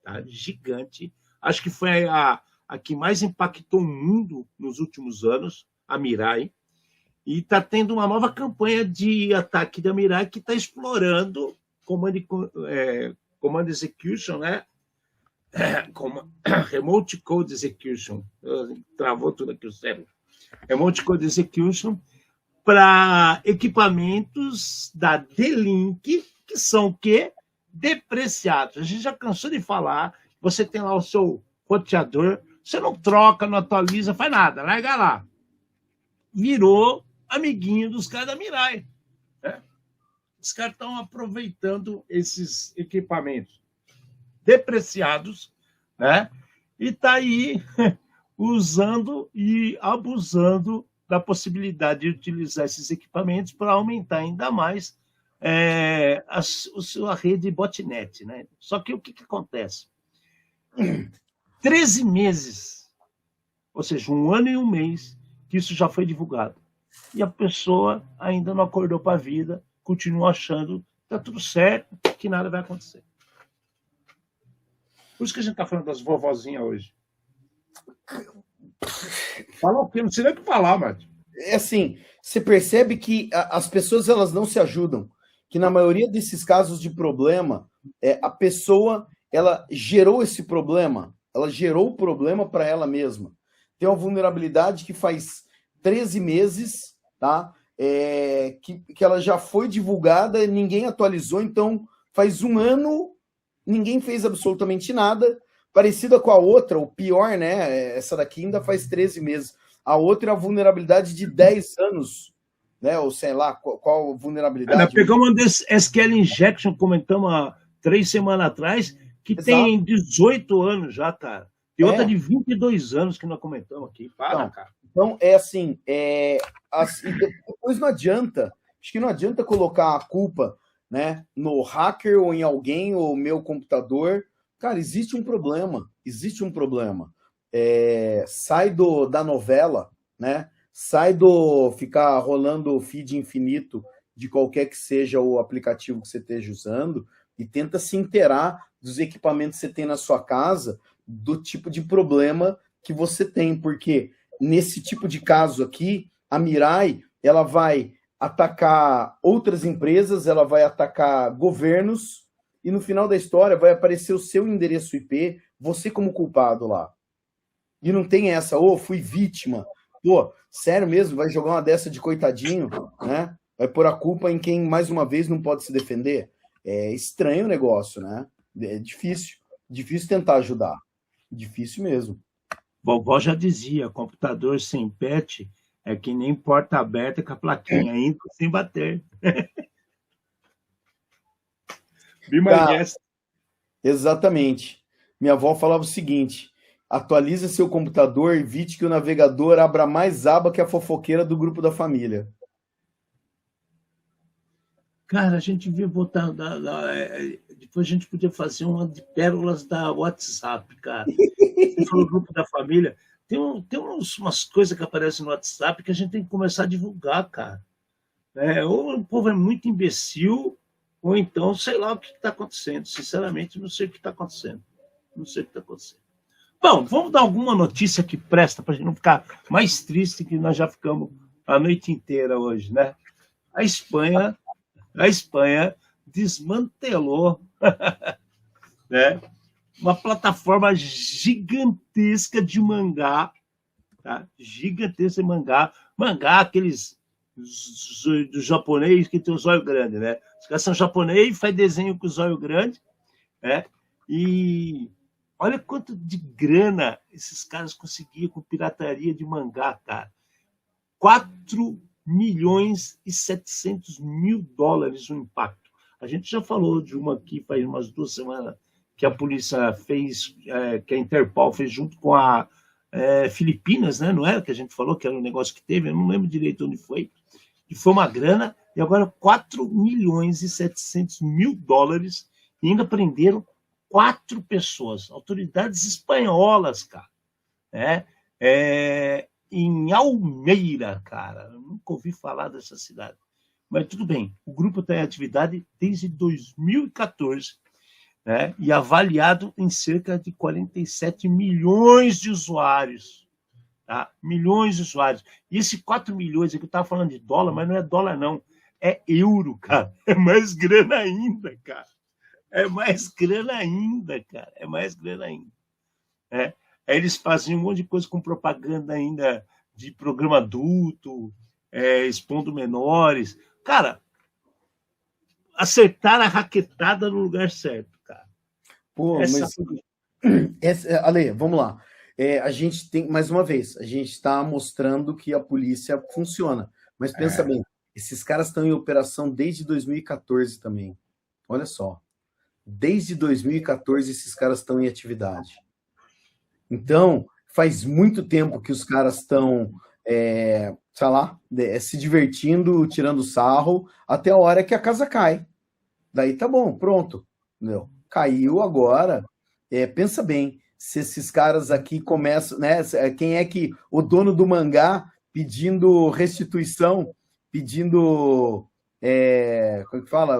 Speaker 2: tá? Gigante. acho que foi a que mais impactou o mundo nos últimos anos, a Mirai, e está tendo uma nova campanha de ataque da Mirai que está explorando Command Execution, né? Remote Code Execution. Travou tudo aqui o cérebro. Remote Code Execution para equipamentos da D-Link, que são o quê? Depreciados. A gente já cansou de falar, você tem lá o seu roteador, você não troca, não atualiza, faz nada, larga lá. Virou amiguinho dos caras da Mirai. Né? Os caras estão aproveitando esses equipamentos depreciados, né? E está aí usando e abusando da possibilidade de utilizar esses equipamentos para aumentar ainda mais a sua rede botnet. Né? Só que o que acontece? 13 meses, ou seja, 1 ano e 1 mês, que isso já foi divulgado. E a pessoa ainda não acordou para a vida, continua achando que está tudo certo, que nada vai acontecer. Por isso que a gente está falando das vovozinhas hoje. Fala o quê? Não sei nem o que falar, Márcio.
Speaker 3: É assim, você percebe que as pessoas elas não se ajudam. Que na maioria desses casos de problema, a pessoa ela gerou esse problema, ela gerou o problema para ela mesma. Tem uma vulnerabilidade que faz 13 meses, tá? Que ela já foi divulgada, ninguém atualizou, então faz 1 ano, ninguém fez absolutamente nada, parecida com a outra, o pior, né? Essa daqui ainda faz 13 meses. A outra é a vulnerabilidade de 10 anos, né? Ou sei lá, qual vulnerabilidade.
Speaker 2: Nós pegamos uma desse SQL Injection, comentamos há 3 semanas atrás, que
Speaker 3: Exato.
Speaker 2: Tem 18 anos já, cara. E outra de 22 anos que nós comentamos aqui. Para, cara.
Speaker 3: Então, é assim, depois não adianta, acho que não adianta colocar a culpa, né, no hacker ou em alguém, ou meu computador. Cara, existe um problema. Sai da novela, né? Sai do ficar rolando o feed infinito de qualquer que seja o aplicativo que você esteja usando e tenta se inteirar dos equipamentos que você tem na sua casa, do tipo de problema que você tem, porque nesse tipo de caso aqui, a Mirai, ela vai atacar outras empresas, ela vai atacar governos, e no final da história vai aparecer o seu endereço IP, você como culpado lá. E não tem essa, fui vítima. Pô, sério mesmo, vai jogar uma dessa de coitadinho, né? Vai pôr a culpa em quem, mais uma vez, não pode se defender. É estranho o negócio, né? É difícil tentar ajudar. Difícil mesmo.
Speaker 2: Vovó já dizia, computador sem patch é que nem porta aberta com a plaquinha, ainda sem bater.
Speaker 3: Exatamente. Minha avó falava o seguinte: atualize seu computador e evite que o navegador abra mais aba que a fofoqueira do grupo da família.
Speaker 2: Cara, a gente devia botar... depois a gente podia fazer uma de pérolas da WhatsApp, cara. Você falou grupo da família. Tem umas coisas que aparecem no WhatsApp que a gente tem que começar a divulgar, cara. Ou o povo é muito imbecil, ou então, sei lá o que está acontecendo. Sinceramente, não sei o que está acontecendo. Bom, vamos dar alguma notícia que presta para a gente não ficar mais triste, que nós já ficamos a noite inteira hoje, né? A Espanha desmantelou né, uma plataforma gigantesca de mangá, tá? Gigantesca de mangá, aqueles do japonês que tem o zóio grande, né? Os caras são japonês, faz desenho com o zóio grande, né? E olha quanto de grana esses caras conseguiam com pirataria de mangá, cara. 4.700.000 dólares o impacto. A gente já falou de uma aqui faz umas 2 semanas que a polícia fez, que a Interpol fez junto com a Filipinas, né? Não era que a gente falou que era um negócio que teve, eu não lembro direito onde foi, e foi uma grana, e agora 4.700.000 dólares, e ainda prenderam 4 pessoas, autoridades espanholas, cara, né? Em Almeida, cara. Eu nunca ouvi falar dessa cidade. Mas tudo bem, o grupo está em atividade desde 2014. né? E avaliado em cerca de 47 milhões de usuários. Tá? Milhões de usuários. E esse 4 milhões, aqui eu estava falando de dólar, mas não é dólar, não. É euro, cara. É mais grana ainda, cara. É mais grana ainda, cara. É mais grana ainda. Aí eles faziam um monte de coisa com propaganda ainda de programa adulto, expondo menores. Cara, acertar a raquetada no lugar certo, cara.
Speaker 3: Pô, Ale, vamos lá. A gente tem, mais uma vez, a gente está mostrando que a polícia funciona. Mas pensa bem, esses caras estão em operação desde 2014 também. Olha só. Desde 2014 esses caras estão em atividade. Então, faz muito tempo que os caras estão, sei lá, se divertindo, tirando sarro, até a hora que a casa cai. Daí tá bom, pronto. Entendeu? Caiu agora. Pensa bem, se esses caras aqui começam, né? Quem é que o dono do mangá pedindo restituição, pedindo como é que fala?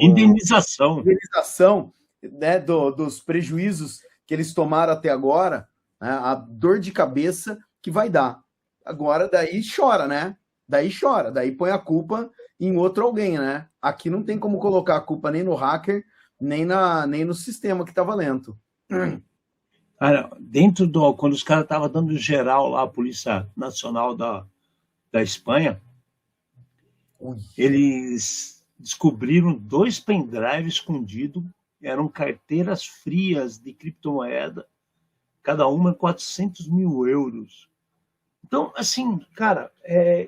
Speaker 2: Indenização.
Speaker 3: Indenização, né, dos prejuízos que eles tomaram até agora, né, a dor de cabeça que vai dar. Agora, daí chora, né? Daí chora, daí põe a culpa em outro alguém, né? Aqui não tem como colocar a culpa nem no hacker, nem no sistema que estava lento.
Speaker 2: Cara, quando os caras estavam dando geral lá, a Polícia Nacional da Espanha, eles descobriram 2 pendrives escondidos, eram carteiras frias de criptomoeda, cada uma 400 mil euros. Então, assim, cara,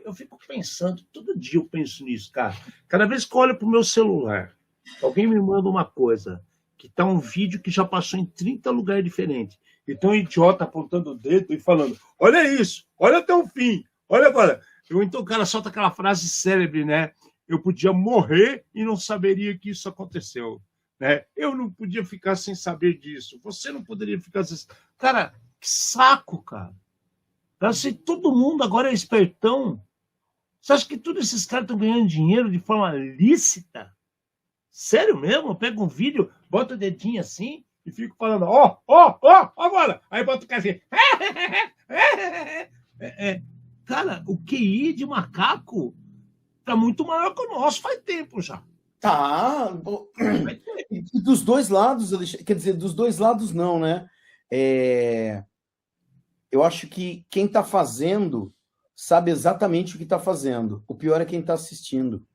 Speaker 2: eu fico pensando, todo dia eu penso nisso, cara. Cada vez que eu olho para o meu celular, alguém me manda uma coisa, que tá um vídeo que já passou em 30 lugares diferentes, e tem um idiota apontando o dedo e falando, olha isso, olha até o fim, olha agora. Então o cara solta aquela frase célebre, né? Eu podia morrer e não saberia que isso aconteceu, né? Eu não podia ficar sem saber disso. Você não poderia ficar sem... Cara, que saco, cara. Se todo mundo agora é espertão, você acha que todos esses caras estão ganhando dinheiro de forma lícita? Sério mesmo? Eu pego um vídeo, boto o dedinho assim e fico falando, ó, agora. Aí boto o cara assim. Cara, o QI de macaco tá muito maior que o nosso faz tempo já.
Speaker 3: Tá. E dos dois lados, quer dizer, dos dois lados não, né? Eu acho que quem está fazendo sabe exatamente o que está fazendo. O pior é quem está assistindo.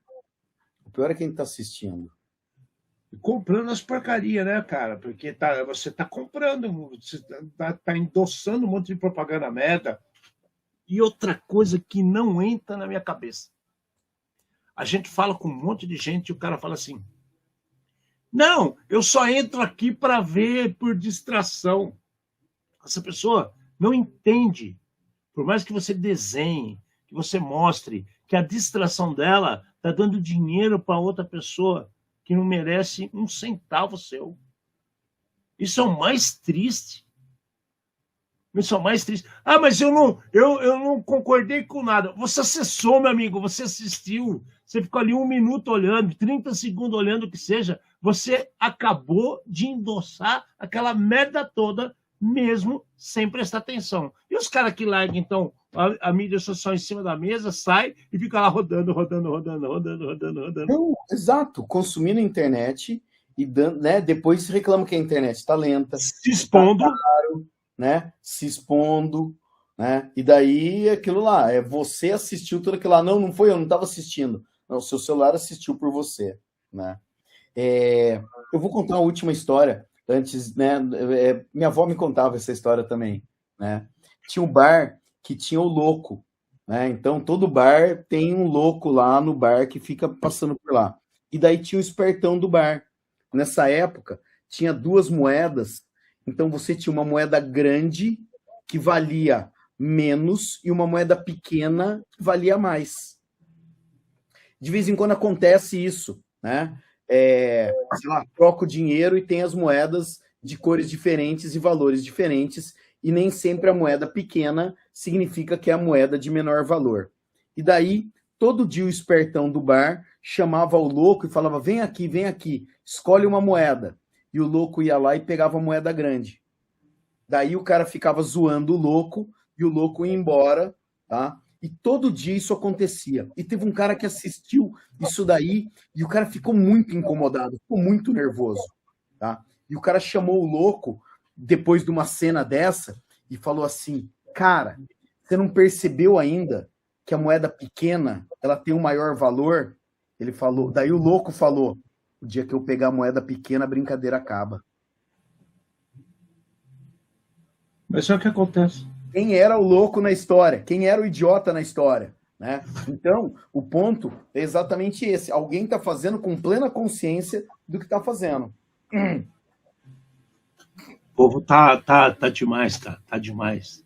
Speaker 2: E comprando as porcarias, né, cara? Porque você está comprando, você tá endossando um monte de propaganda merda. E outra coisa que não entra na minha cabeça. A gente fala com um monte de gente e o cara fala assim, não, eu só entro aqui para ver por distração. Essa pessoa não entende, por mais que você desenhe, que você mostre, que a distração dela está dando dinheiro para outra pessoa que não merece um centavo seu. Isso é o mais triste. Isso é o mais triste. Ah, mas eu não concordei com nada. Você acessou, meu amigo, você assistiu, você ficou ali 1 minuto olhando, 30 segundos olhando o que seja, você acabou de endossar aquela merda toda, mesmo sem prestar atenção. E os caras que largam, então, a mídia social em cima da mesa, sai e fica lá rodando.
Speaker 3: Não, exato, consumindo a internet e né, depois reclama que a internet está lenta.
Speaker 2: Se expondo.
Speaker 3: Né? Se expondo, né? E daí aquilo lá, você assistiu tudo aquilo lá. Não foi eu, não estava assistindo. Não, o seu celular assistiu por você, né? Eu vou contar uma última história. Antes, né? Minha avó me contava essa história também, né? Tinha um bar que tinha o louco, né? Então todo bar tem um louco lá no bar que fica passando por lá. E daí tinha o espertão do bar. Nessa época tinha 2 moedas. Então você tinha uma moeda grande que valia menos e uma moeda pequena que valia mais. De vez em quando acontece isso, né? Sei lá, troca o dinheiro e tem as moedas de cores diferentes e valores diferentes, e nem sempre a moeda pequena significa que é a moeda de menor valor. E daí, todo dia o espertão do bar chamava o louco e falava, vem aqui, escolhe uma moeda. e o louco ia lá e pegava a moeda grande. Daí o cara ficava zoando o louco e o louco ia embora, tá? E todo dia isso acontecia. E teve um cara que assistiu isso daí e o cara ficou muito incomodado, ficou muito nervoso, tá? E o cara chamou o louco depois de uma cena dessa e falou assim: cara, você não percebeu ainda que a moeda pequena, ela tem um maior valor? Ele falou, daí o louco falou: o dia que eu pegar a moeda pequena, a brincadeira acaba.
Speaker 2: Mas é o que acontece.
Speaker 3: Quem era o louco na história? Quem era o idiota na história? Né? Então, o ponto é exatamente esse. Alguém está fazendo com plena consciência do que está fazendo.
Speaker 2: O povo tá demais, cara. Tá demais.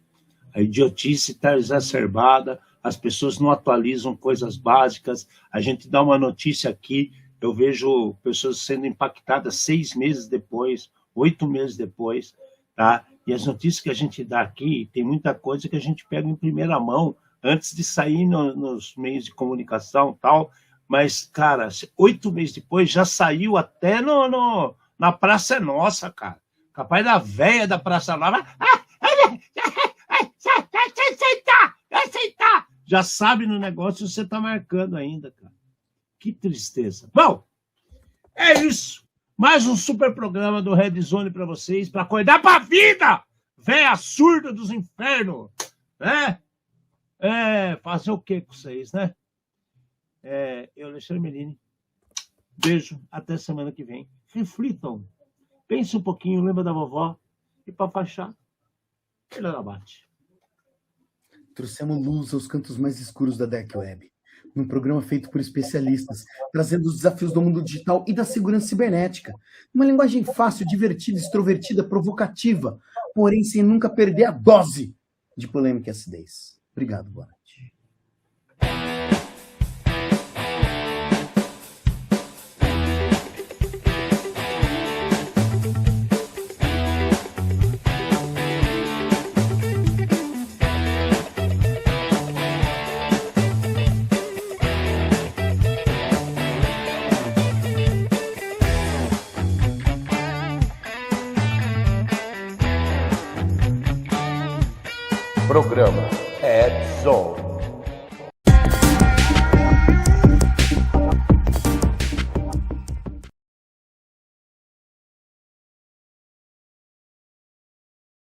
Speaker 2: A idiotice está exacerbada, as pessoas não atualizam coisas básicas. A gente dá uma notícia aqui, eu vejo pessoas sendo impactadas 6 meses depois, 8 meses depois, tá? E as notícias que a gente dá aqui, tem muita coisa que a gente pega em primeira mão, antes de sair nos meios de comunicação e tal. Mas, cara, 8 meses depois, já saiu até na Praça é Nossa, cara. Capaz da véia da Praça Nova. Aceitar! Já sabe no negócio, você tá marcando ainda, cara. Que tristeza. Bom, é isso. Mais um super programa do Red Zone para vocês, para acordar pra vida! Véia surda dos infernos! Né? Fazer o que com vocês, né? Eu, Alexandre Melini. Beijo, até semana que vem. Reflitam. Pense um pouquinho, lembra da vovó. E para fachar, ele ela bate.
Speaker 3: Trouxemos luz aos cantos mais escuros da Dark Web, num programa feito por especialistas, trazendo os desafios do mundo digital e da segurança cibernética. Uma linguagem fácil, divertida, extrovertida, provocativa, porém sem nunca perder a dose de polêmica e acidez. Obrigado, boa noite.
Speaker 1: Programa Red Zone.